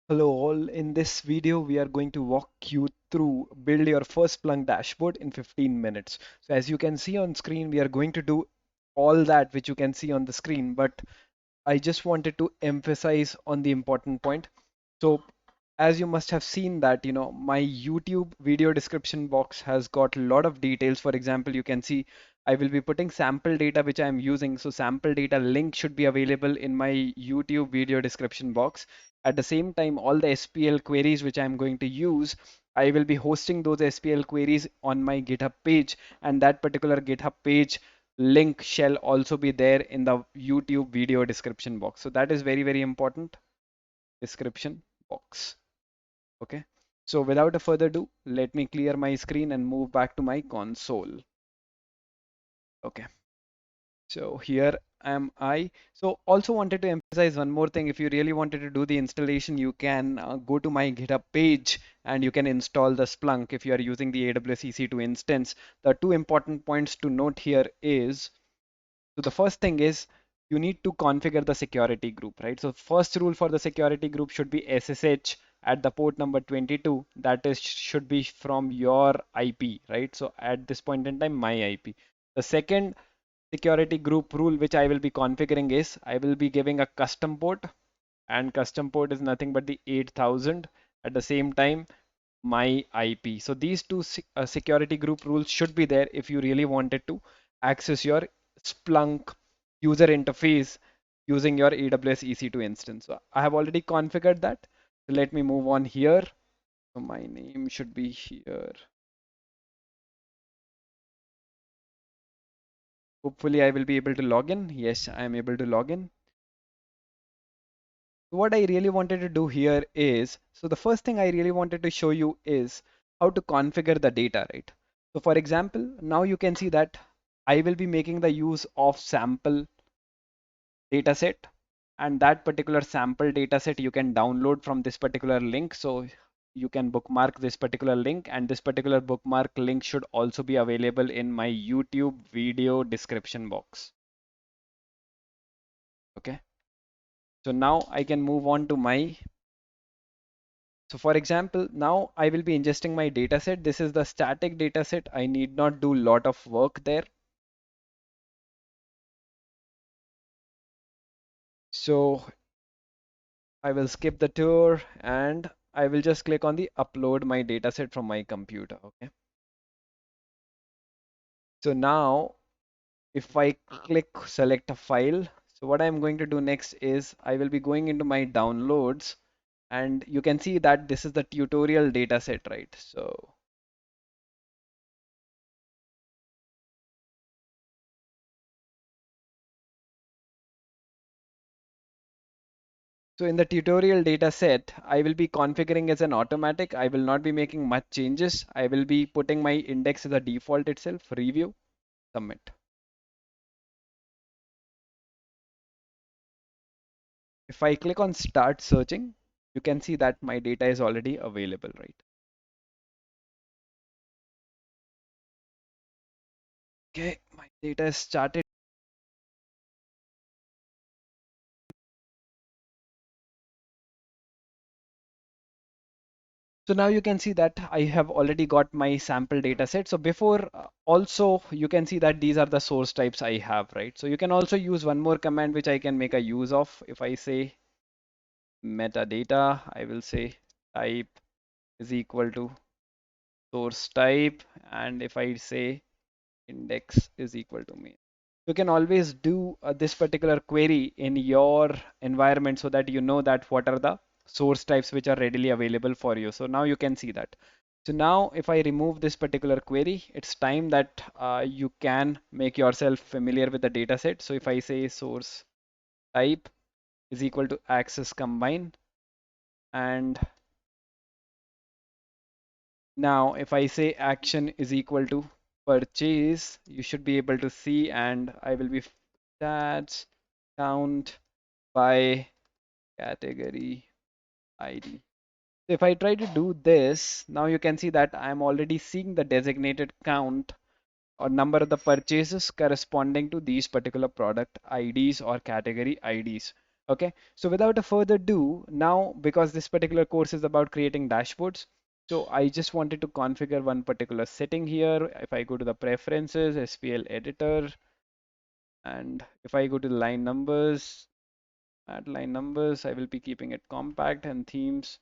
Hello all, in this video we are going to walk you through build your first Splunk dashboard in 15 minutes. So as you can see on screen, we are going to do all that which you can see on the screen, but I just wanted to emphasize on the important point. So as you must have seen that, my YouTube video description box has got a lot of details. For example, you can see I will be putting sample data which I am using. So sample data link should be available in my YouTube video description box. At the same time, all the SPL queries which I'm going to use, I will be hosting those SPL queries on my GitHub page, and that particular GitHub page link shall also be there in the YouTube video description box. So that is very, very important description box. Okay. So without a further ado, let me clear my screen and move back to my console. Okay. So here am I. So also wanted to emphasize one more thing. If you really wanted to do the installation, you can go to my GitHub page and you can install the Splunk if you are using the AWS EC2 instance. The two important points to note here is, so the first thing is you need to configure the security group, right? So first rule for the security group should be SSH at the port number 22. That is should be from your IP, right? So at this point in time, my IP. The second security group rule which I will be configuring is I will be giving a custom port, and custom port is nothing but the 8000. At the same time, my IP. So these two security group rules should be there if you really wanted to access your Splunk user interface using your AWS EC2 instance. So I have already configured that. So let me move on here. So my name should be here. Hopefully I will be able to log in. Yes, I am able to log in. What I really wanted to do here is, so the first thing I really wanted to show you is how to configure the data, right? So for example, now you can see that I will be making the use of sample dataset, and that particular sample dataset you can download from this particular link. So you can bookmark this particular link, and this particular bookmark link should also be available in my YouTube video description box. Okay. So now I can move on to my, so for example, now I will be ingesting my data set. This is the static data set. I need not do a lot of work there. So I will skip the tour and I will just click on the upload my data set from my computer. Okay. So now if I click select a file, so what I'm going to do next is I will be going into my downloads, and you can see that this is the tutorial data set, right? So in the tutorial data set, I will be configuring as an automatic. I will not be making much changes. I will be putting my index as a default itself, review, submit. If I click on start searching, you can see that my data is already available, right? Okay, my data is started. So now you can see that I have already got my sample data set. So before also you can see that these are the source types I have, right? So you can also use one more command which I can make a use of. If I say metadata, I will say type is equal to source type, and if I say index is equal to main. You can always do this particular query in your environment so that you know that what are the source types which are readily available for you. So now you can see that. So now if I remove this particular query, it's time that you can make yourself familiar with the data set. So if I say source type is equal to access combine, and now if I say action is equal to purchase, you should be able to see, and I will be stats count by category ID. So if I try to do this, now you can see that I'm already seeing the designated count or number of the purchases corresponding to these particular product IDs or category IDs. Okay, so without a further ado, now because this particular course is about creating dashboards, so I just wanted to configure one particular setting here. If I go to the preferences, SPL editor, and if I go to the line numbers, add line numbers, I will be keeping it compact and themes.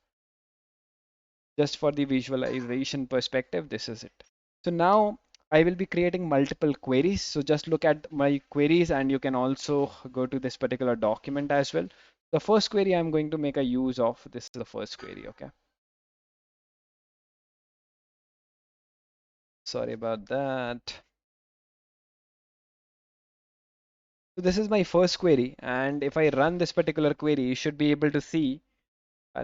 Just for the visualization perspective, this is it. So now I will be creating multiple queries. So just look at my queries and you can also go to this particular document as well. The first query I'm going to make a use of, this is the first query, okay? Sorry about that. So this is my first query, and if I run this particular query, you should be able to see.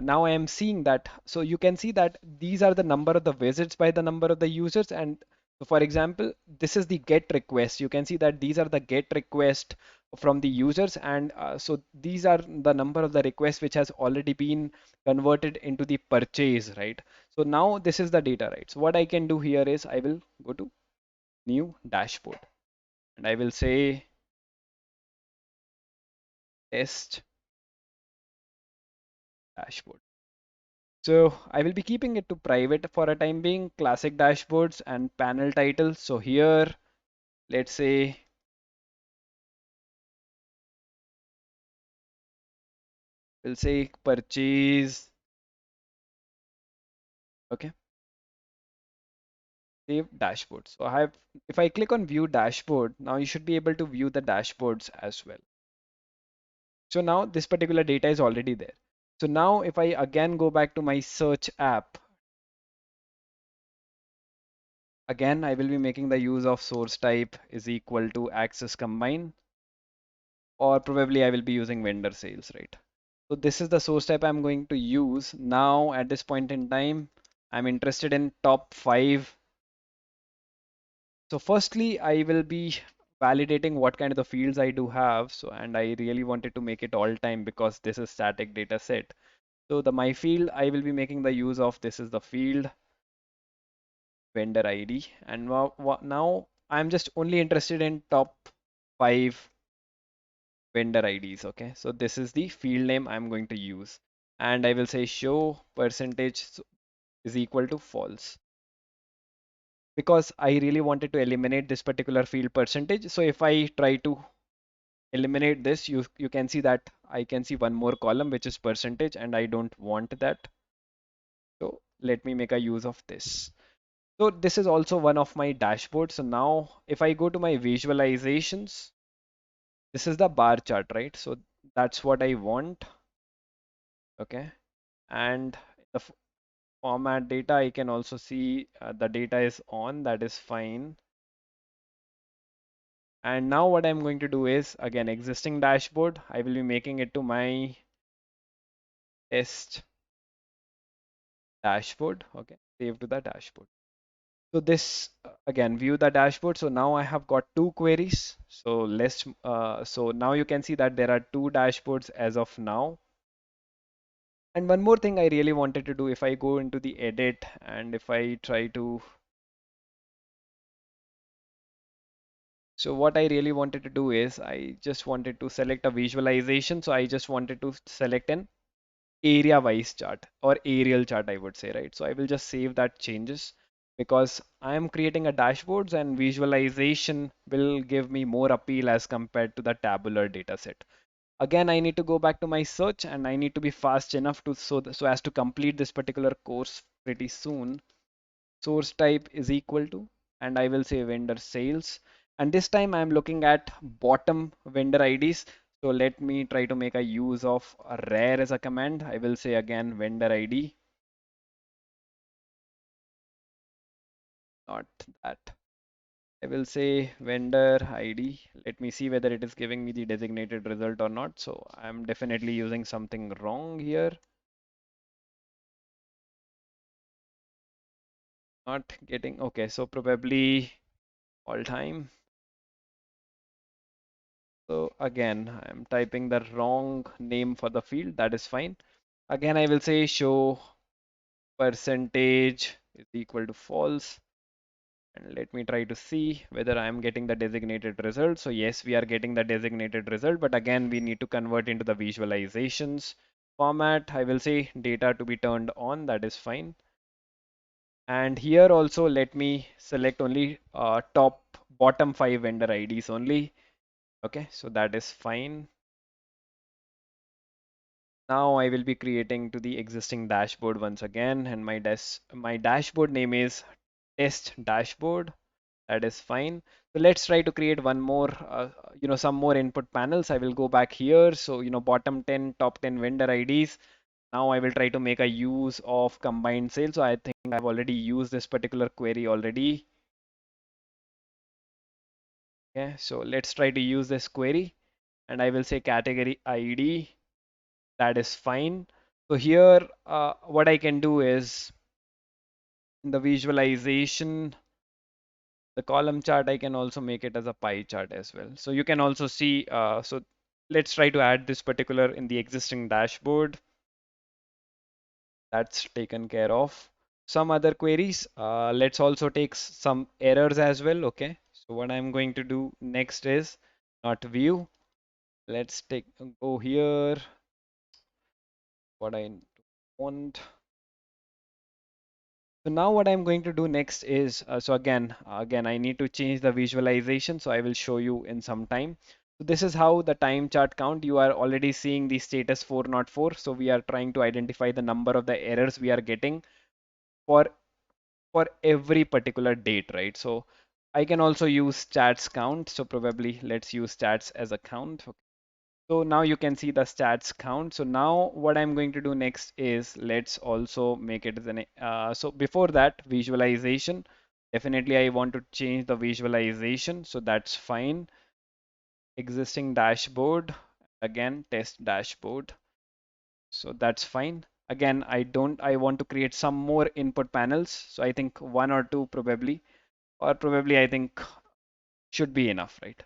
Now I am seeing that. So you can see that these are the number of the visits by the number of the users. And so for example, this is the get request. You can see that these are the get request from the users. And so these are the number of the requests which has already been converted into the purchase, right? So now this is the data, right? So what I can do here is I will go to new dashboard and I will say test dashboard. So I will be keeping it to private for a time being, classic dashboards and panel titles. So here, let's say, we'll say purchase, okay, save dashboard. So I have, if I click on view dashboard, now you should be able to view the dashboards as well. So now this particular data is already there. So now if I again go back to my search app, again, I will be making the use of source type is equal to access combine, or probably I will be using vendor sales, right? So this is the source type I'm going to use. Now at this point in time, I'm interested in top 5. So firstly, I will be validating what kind of the fields I do have. So, and I really wanted to make it all time because this is static data set. So the my field, I will be making the use of, this is the field vendor ID. And now I'm just only interested in top 5 vendor IDs. Okay, so this is the field name I'm going to use. And I will say show percentage is equal to false because I really wanted to eliminate this particular field percentage. So if I try to eliminate this, you can see that I can see one more column which is percentage and I don't want that. So let me make a use of this. So this is also one of my dashboards. So now if I go to my visualizations, this is the bar chart, right? So that's what I want. Okay. And the format data, I can also see the data is on, that is fine. And now what I'm going to do is, again, existing dashboard, I will be making it to my test dashboard. Okay, save to the dashboard. So this, again, view the dashboard. So now I have got 2 queries. So so now you can see that there are 2 dashboards as of now. And one more thing I really wanted to do, if I go into the edit and if I try to, so what I really wanted to do is I just wanted to select a visualization. So I just wanted to select an area wise chart or aerial chart, I would say, right? So I will just save that changes because I am creating a dashboards and visualization will give me more appeal as compared to the tabular data set. Again, I need to go back to my search and I need to be fast enough to so as to complete this particular course pretty soon. Source type is equal to, and I will say vendor sales. And this time I'm looking at bottom vendor IDs. So let me try to make a use of a rare as a command. I will say again vendor ID, not that. I will say vendor ID. Let me see whether it is giving me the designated result or not. So I'm definitely using something wrong here. Not getting, okay, so probably all time. So again, I'm typing the wrong name for the field. That is fine. Again, I will say show percentage is equal to false. And let me try to see whether I am getting the designated result. So yes, we are getting the designated result, but again, we need to convert into the visualizations format. I will say data to be turned on. That is fine. And here also, let me select only top bottom 5 vendor IDs only. Okay, so that is fine. Now I will be creating to the existing dashboard once again, and my dashboard name is test dashboard. That is fine. So let's try to create one more, some more input panels. I will go back here. So, bottom 10, top 10 vendor IDs. Now I will try to make a use of combined sales. So I think I've already used this particular query already. Okay, so let's try to use this query, and I will say category ID. That is fine. So here, what I can do is in the visualization, the column chart, I can also make it as a pie chart as well. So you can also see, so let's try to add this particular in the existing dashboard. That's taken care of. Some other queries, let's also take some errors as well. Okay. So what I'm going to do next is not view. Let's go here. What I want. So now what I'm going to do next is, so again, I need to change the visualization. So I will show you in some time. So this is how the time chart count. You are already seeing the status 404. So we are trying to identify the number of the errors we are getting for for every particular date, right? So I can also use stats count. So probably let's use stats as a count. So now you can see the stats count. So now what I'm going to do next is let's also make it as an, so before that visualization, definitely I want to change the visualization. So that's fine. Existing dashboard, again, test dashboard. So that's fine. Again, I want to create some more input panels. So I think one or two probably, or probably I think should be enough, right?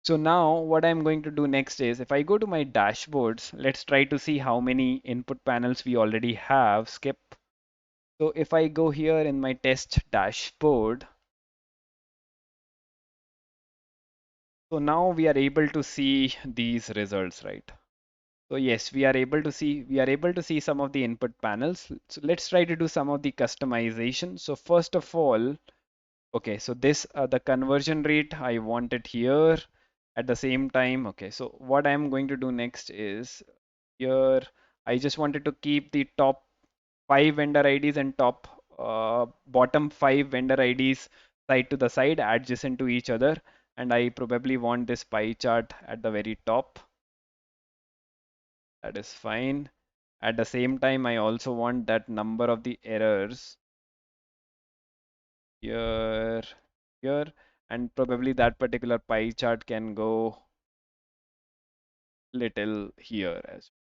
So now what I'm going to do next is if I go to my dashboards, let's try to see how many input panels we already have. Skip. So if I go here in my test dashboard, so now we are able to see these results, right? So yes, we are able to see some of the input panels. So let's try to do some of the customization. So first of all, okay, so this the conversion rate I want it here at the same time. Okay, so what I'm going to do next is here I just wanted to keep the top 5 vendor IDs and top bottom 5 vendor IDs side to the side adjacent to each other, and I probably want this pie chart at the very top. That is fine. At the same time, I also want that number of the errors here, here, and probably that particular pie chart can go little here as well.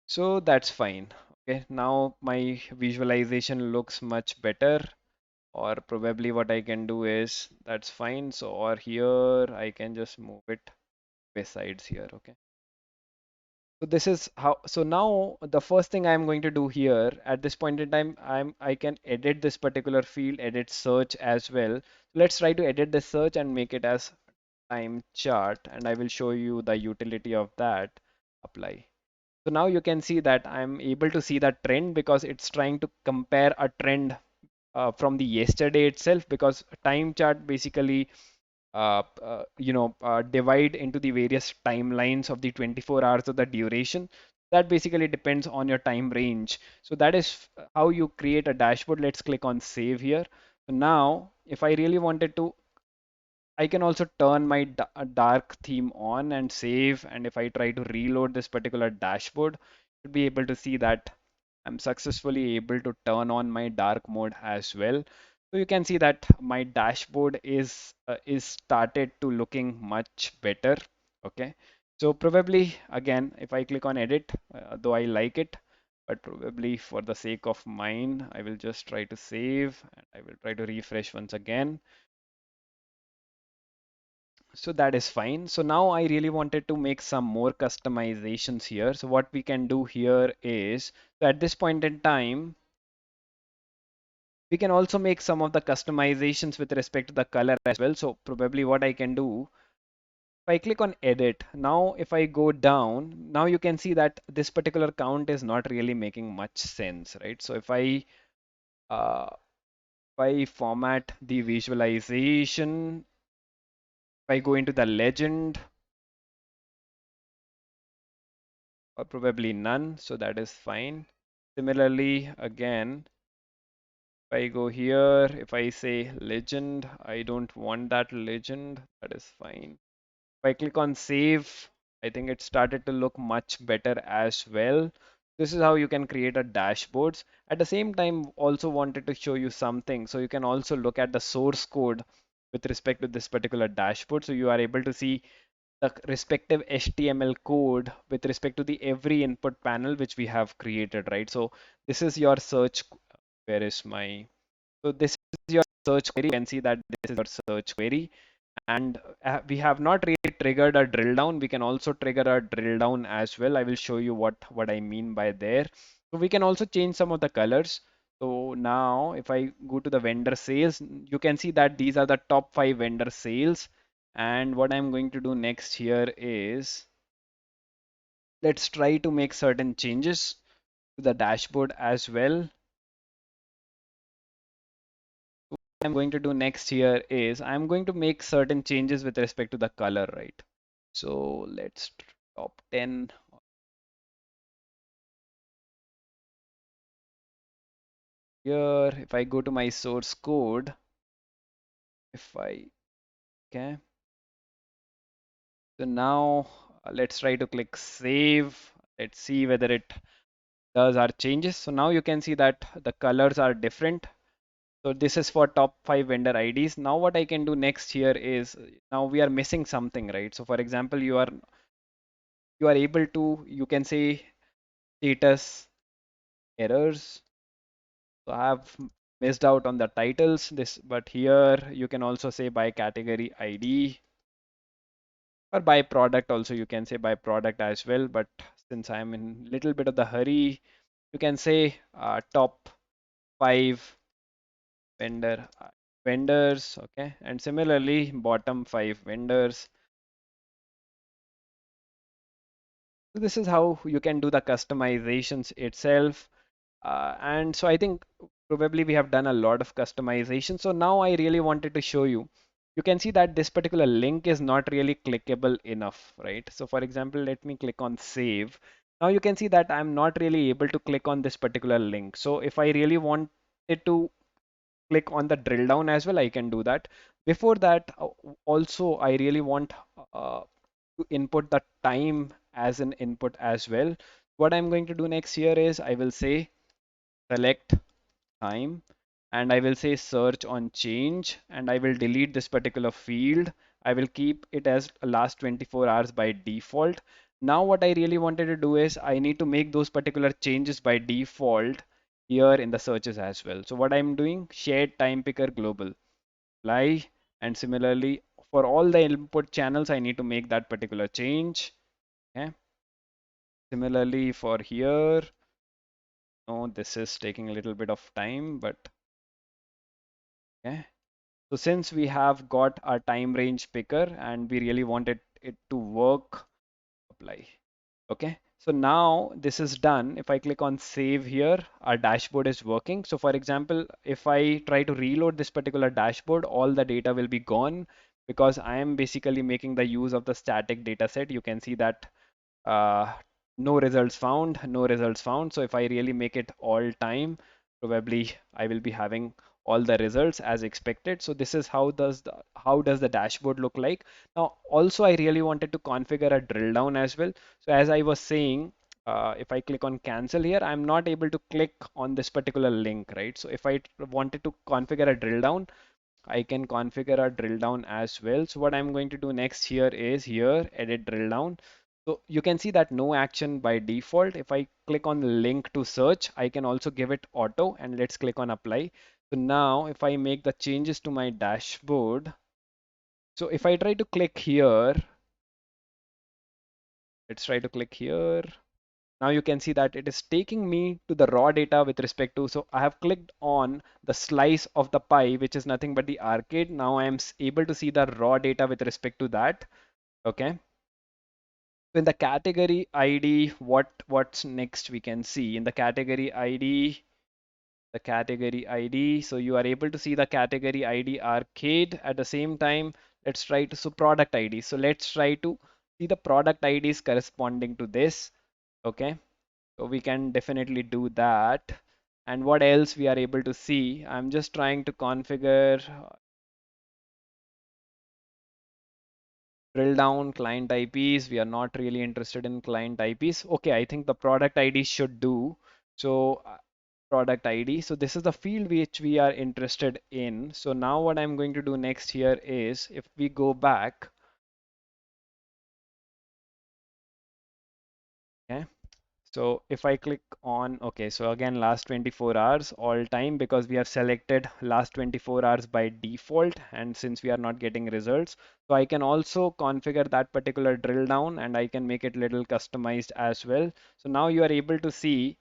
So that's fine. Okay, now my visualization looks much better. Or probably what I can do is that's fine. So or here I can just move it besides here. Okay. So this is how, so now the first thing I'm going to do here at this point in time, I can edit this particular field, edit search as well. Let's try to edit the search and make it as time chart, and I will show you the utility of that. Apply. So now you can see that I'm able to see that trend because it's trying to compare a trend from the yesterday itself, because time chart basically divide into the various timelines of the 24 hours of the duration. That basically depends on your time range. So that is how you create a dashboard. Let's click on save here. So now, if I really wanted to, I can also turn my dark theme on and save. And if I try to reload this particular dashboard, you'll be able to see that I'm successfully able to turn on my dark mode as well. So you can see that my dashboard is started to looking much better. Okay. So probably again, if I click on edit, though I like it, but probably for the sake of mine, I will just try to save and I will try to refresh once again. So that is fine. So now I really wanted to make some more customizations here. So what we can do here is, so at this point in time, We can also make some of the customizations with respect to the color as well. So probably what I can do, if I click on edit, now if I go down, now you can see that this particular count is not really making much sense, right? So uh, if I format the visualization, if I go into the legend, or probably none, so that is fine. Similarly, again, if I go here, if I say legend, I don't want that legend, that is fine. If I click on save, I think it started to look much better as well. This is how you can create a dashboards. At the same time, also wanted to show you something. So you can also look at the source code with respect to this particular dashboard. So you are able to see the respective HTML code with respect to the every input panel which we have created, right? So this is your search. Where is my? So this is your search query. You can see that this is your search query. And we have not really triggered a drill down. We can also trigger a drill down as well. I will show you what I mean by there. So we can also change some of the colors. So now if I go to the vendor sales, you can see that these are the top 5 vendor sales. And what I'm going to do next here is let's try to make certain changes to the dashboard as well. I'm going to do next here is I'm going to make certain changes with respect to the color, right? So let's top 10 here. If I go to my source code, if I, okay, so now let's try to click save. Let's see whether it does our changes. So now you can see that the colors are different. So this is for top 5 vendor IDs. Now what I can do next here is now we are missing something, right? So for example, you are able to, you can say status errors. So I have missed out on the titles this, but here you can also say by category ID or by product also you can say by product as well. But since I'm in little bit of the hurry, you can say top 5 vendor vendors, okay, and similarly bottom 5 vendors. So this is how you can do the customizations itself. And so I think probably we have done a lot of customization. So now I really wanted to show you. You can see that this particular link is not really clickable enough, right? So for example, let me click on save. Now you can see that I'm not really able to click on this particular link. So if I really wanted to click on the drill down as well, I can do that. Before that, also I really want uh, to input the time as an input as well. What I'm going to do next here is I will say select time and I will say search on change and I will delete this particular field. I will keep it as last 24 hours by default. Now what I really wanted to do is I need to make those particular changes by default here in the searches as well. So what I'm doing, shared time picker global apply, and similarly for all the input channels I need to make that particular change. Okay. Similarly for here, no, this is taking a little bit of time, but okay. So since we have got our time range picker and we really wanted it to work, apply. Okay. So now this is done. If I click on save here, our dashboard is working. So for example, if I try to reload this particular dashboard, all the data will be gone because I am basically making the use of the static data set. You can see that uh, no results found, no results found. So if I really make it all time, probably I will be having all the results as expected. So this is how does the dashboard look like. Now also I really wanted to configure a drill down as well. So as I was saying, if I click on cancel here, I'm not able to click on this particular link, right? So if I wanted to configure a drill down, I can configure a drill down as well. So what I'm going to do next here is here edit drill down. So you can see that no action by default. If I click on the link to search, I can also give it auto and let's click on apply. So now if I make the changes to my dashboard, so if I try to click here, let's try to click here. Now you can see that it is taking me to the raw data with respect to, so I have clicked on the slice of the pie, which is nothing but the arcade. Now I am able to see the raw data with respect to that. Okay. So in the category ID, what's next we can see in the category ID, so you are able to see the category ID arcade. At the same time, let's try to, so product ID. So let's try to see the product IDs corresponding to this. Okay. So we can definitely do that. And what else we are able to see? I'm just trying to configure drill down client IPs. We are not really interested in client IPs. Okay, I think the product ID should do. So product ID. So this is the field which we are interested in. So now what I'm going to do next here is if we go back, okay. So if I click on, okay, so again, last 24 hours all time because we have selected last 24 hours by default. And since we are not getting results, so I can also configure that particular drill down and I can make it little customized as well. So now you are able to see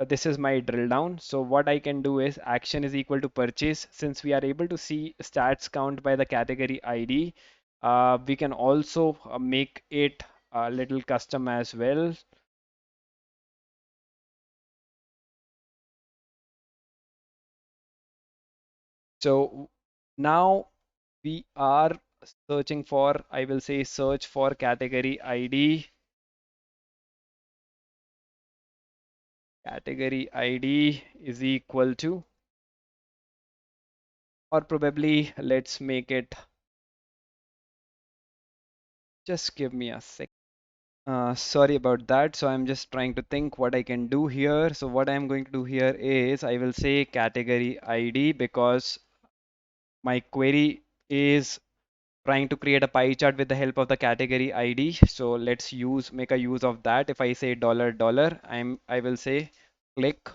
this is my drill down. So what I can do is action is equal to purchase. Since we are able to see stats count by the category ID, we can also make it a little custom as well. So now we are searching for, I will say search for category ID. Category ID is equal to, or probably let's make it, just give me a sec. Sorry about that. So I'm just trying to think what I can do here. So what I'm going to do here is I will say category ID because my query is trying to create a pie chart with the help of the category ID. So let's make a use of that. If I say dollar dollar, I will say click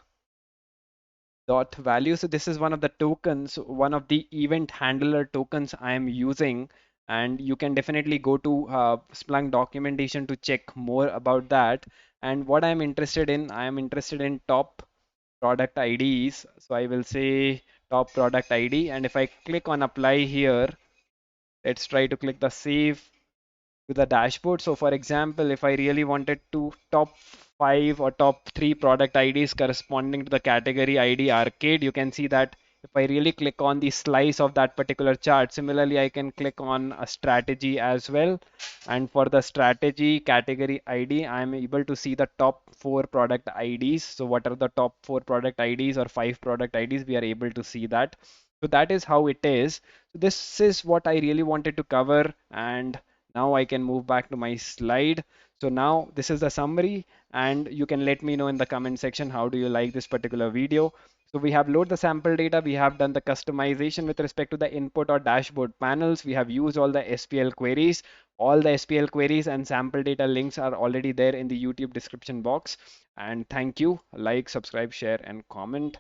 dot value. So this is one of the tokens, one of the event handler tokens I am using. And you can definitely go to Splunk documentation to check more about that. And what I'm interested in, I am interested in top product IDs. So I will say top product ID. And if I click on apply here, let's try to click the save to the dashboard. So for example, if I really wanted to top 5 or top 3 product IDs corresponding to the category ID arcade, you can see that if I really click on the slice of that particular chart, similarly, I can click on a strategy as well. And for the strategy category ID, I'm able to see the top 4 product IDs. So what are the top 4 product IDs or 5 product IDs? We are able to see that. So that is how it is. So this is what I really wanted to cover. And now I can move back to my slide. So now this is the summary and you can let me know in the comment section how do you like this particular video. So we have load the sample data. We have done the customization with respect to the input or dashboard panels. We have used all the SPL queries. All the SPL queries and sample data links are already there in the YouTube description box. And thank you. Like, subscribe, share, and comment.